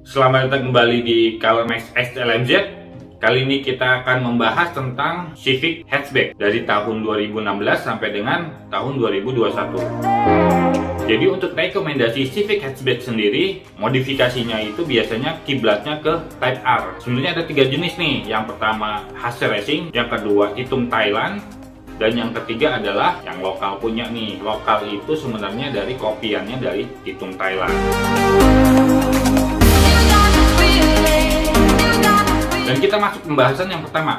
Selamat datang kembali di ColorMax XLMZ. Kali ini kita akan membahas tentang Civic hatchback dari tahun 2016 sampai dengan tahun 2021. Jadi untuk rekomendasi Civic hatchback sendiri, modifikasinya itu biasanya kiblatnya ke Type R. Sebenarnya ada 3 jenis nih. Yang pertama hasil racing, yang kedua hitung Thailand, dan yang ketiga adalah yang lokal punya nih. Lokal itu sebenarnya dari kopiannya dari hitung Thailand. Dan kita masuk pembahasan yang pertama.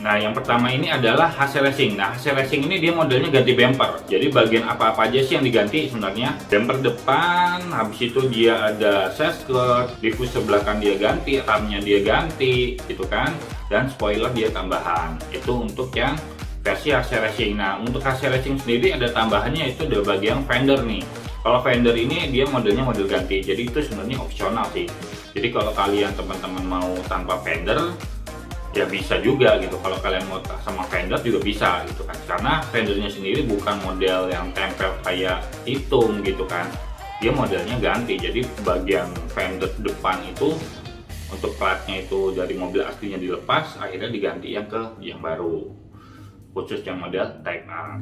Nah, yang pertama ini adalah hasil racing. Nah, hasil racing ini dia modelnya ganti bumper. Jadi bagian apa-apa aja sih yang diganti sebenarnya. Bumper depan, habis itu dia ada sasket, diffuser belakang dia ganti, ramnya dia ganti, gitu kan. Dan spoiler dia tambahan. Itu untuk yang versi hasil racing. Nah, untuk hasil racing sendiri ada tambahannya, itu di bagian fender nih. Kalau fender ini dia modelnya model ganti. Jadi itu sebenarnya opsional sih. Jadi kalau kalian teman-teman mau tanpa fender, ya bisa juga gitu. Kalau kalian mau sama fender juga bisa gitu kan. Karena fendernya sendiri bukan model yang tempel kayak hitung gitu kan. Dia modelnya ganti. Jadi bagian fender depan itu untuk platnya itu dari mobil aslinya dilepas, akhirnya diganti yang ke yang baru. Khusus yang model Type R.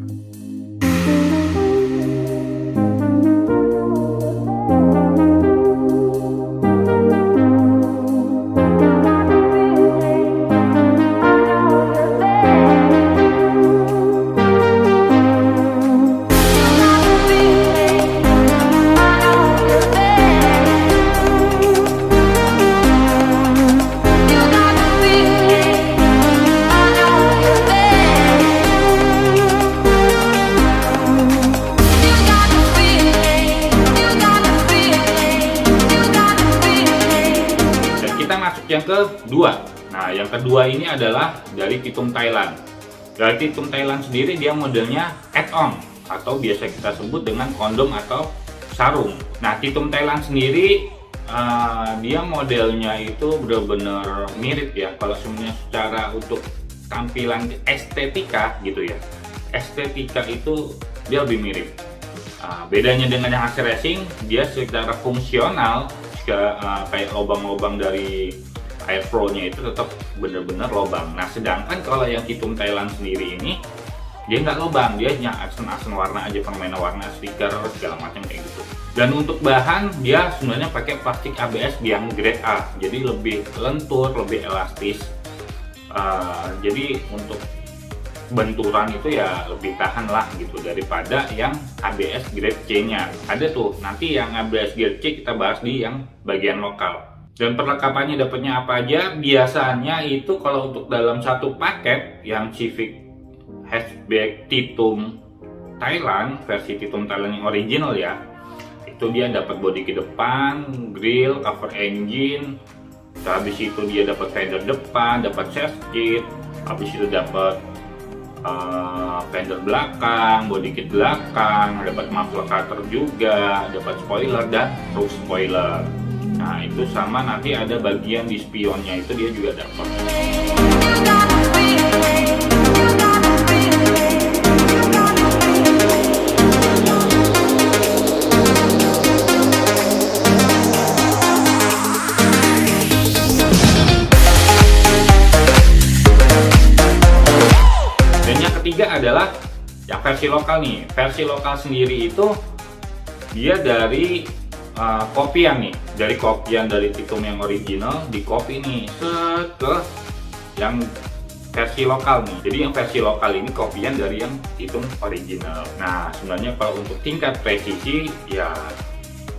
Yang kedua, nah yang kedua ini adalah dari hitung Thailand. Dari hitung Thailand sendiri dia modelnya add-on atau biasa kita sebut dengan kondom atau sarung. Nah, hitung Thailand sendiri dia modelnya itu benar-benar mirip ya. Kalau sebenarnya secara untuk tampilan estetika gitu ya, estetika itu dia lebih mirip. Bedanya dengan yang hasil racing, dia secara fungsional kayak lubang-lubang dari Air Pro-nya itu tetap bener-bener lubang. Nah, sedangkan kalau yang hitung Thailand sendiri ini dia nggak lubang, dia hanya aksen-aksen warna aja, permainan warna, stiker segala macam kayak gitu. Dan untuk bahan dia sebenarnya pakai plastik ABS yang grade A, jadi lebih lentur, lebih elastis. Jadi untuk benturan itu ya lebih tahan lah gitu daripada yang ABS grade C-nya. Ada tuh nanti yang ABS grade C kita bahas di yang bagian lokal. Dan perlengkapannya dapatnya apa aja? Biasanya itu kalau untuk dalam satu paket yang Civic hatchback Titum Thailand, versi Titum Thailand yang original ya, itu dia dapat bodi ke depan, grill, cover engine, habis itu dia dapat fender depan, dapat safety, habis itu dapat fender belakang, bodi kit belakang, dapat muffler cutter juga, dapat spoiler dan roof spoiler. Nah, itu sama nanti ada bagian di spionnya itu dia juga dapat. Dan yang ketiga adalah yang versi lokal nih. Versi lokal sendiri itu dia dari kopian nih, dari kopian dari Titum yang original di copy nih ke yang versi lokal nih. Jadi yang versi lokal ini kopian dari yang Titum original. Nah, sebenarnya kalau untuk tingkat presisi ya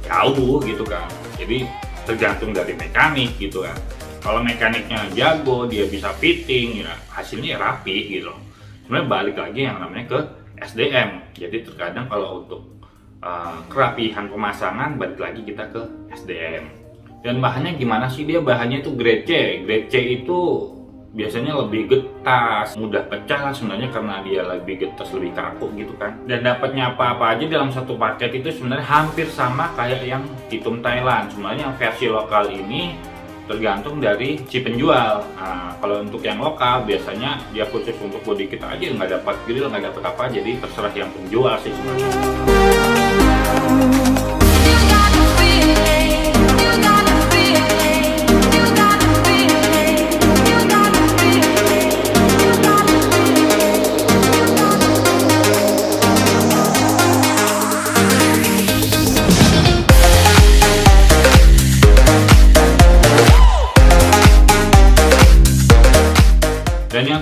jauh gitu kan. Jadi tergantung dari mekanik gitu kan. Kalau mekaniknya jago, dia bisa fitting, ya hasilnya rapi gitu. Sebenarnya balik lagi yang namanya ke SDM. Jadi terkadang kalau untuk kerapihan pemasangan balik lagi kita ke SDM. Dan bahannya gimana sih? Dia bahannya itu grade C. Grade C itu biasanya lebih getas, mudah pecah lah sebenarnya karena dia lebih getas, lebih kaku gitu kan. Dan dapatnya apa-apa aja dalam satu paket itu sebenarnya hampir sama kayak yang Titum Thailand. Sebenarnya yang versi lokal ini tergantung dari si penjual. Nah, kalau untuk yang lokal biasanya dia khusus untuk body kit aja, nggak dapat grill, nggak dapat apa, jadi terserah yang penjual sih sebenarnya.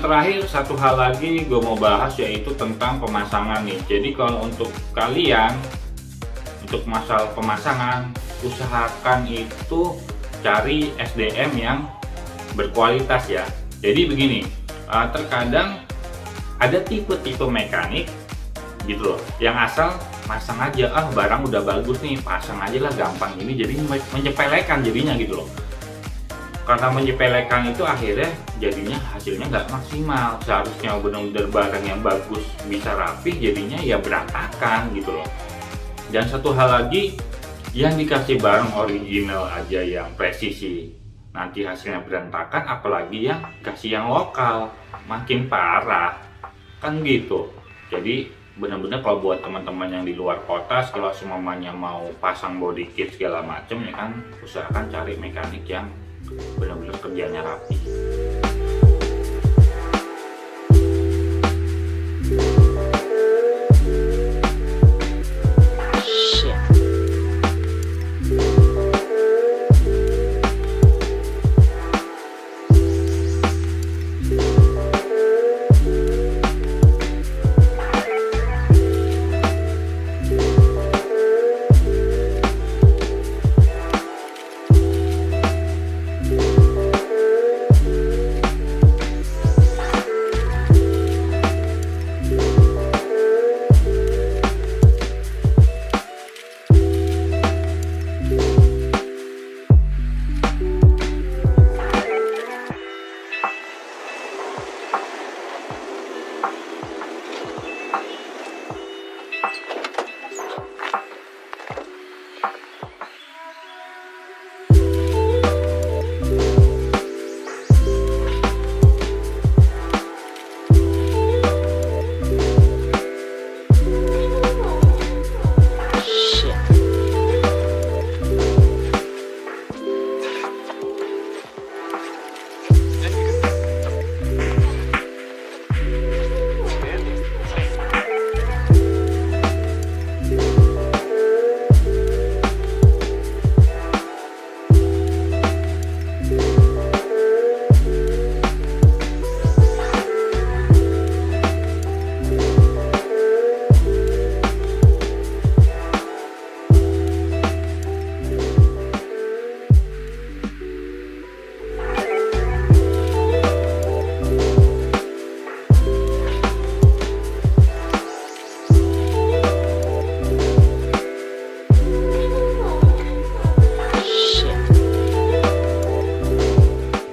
yang terakhir, satu hal lagi gue mau bahas yaitu tentang pemasangan nih. Jadi kalau untuk kalian, untuk masalah pemasangan, usahakan itu cari SDM yang berkualitas ya. Jadi begini, terkadang ada tipe-tipe mekanik gitu loh, yang asal pasang aja, barang udah bagus nih, pasang aja lah gampang ini, jadi menyepelekan jadinya gitu loh. Karena menyepelekan itu akhirnya jadinya hasilnya nggak maksimal. Seharusnya benar-benar barang yang bagus bisa rapih, jadinya ya berantakan gitu loh. Dan satu hal lagi, yang dikasih barang original aja yang presisi nanti hasilnya berantakan, apalagi yang kasih yang lokal, makin parah kan gitu. Jadi benar-benar kalau buat teman-teman yang di luar kota, kalau semuanya mau pasang body kit segala macam ya kan, usahakan cari mekanik yang benar-benar kerjanya rapi.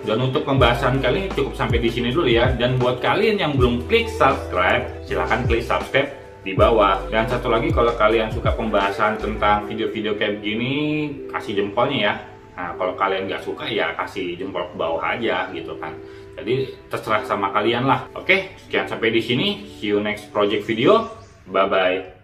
Dan untuk pembahasan kali ini cukup sampai di sini dulu ya. Dan buat kalian yang belum klik subscribe, silahkan klik subscribe di bawah. Dan satu lagi, kalau kalian suka pembahasan tentang video-video kayak begini, kasih jempolnya ya. Nah, kalau kalian nggak suka ya kasih jempol ke bawah aja gitu kan. Jadi terserah sama kalian lah. Oke, sekian sampai di sini. See you next project video. Bye bye.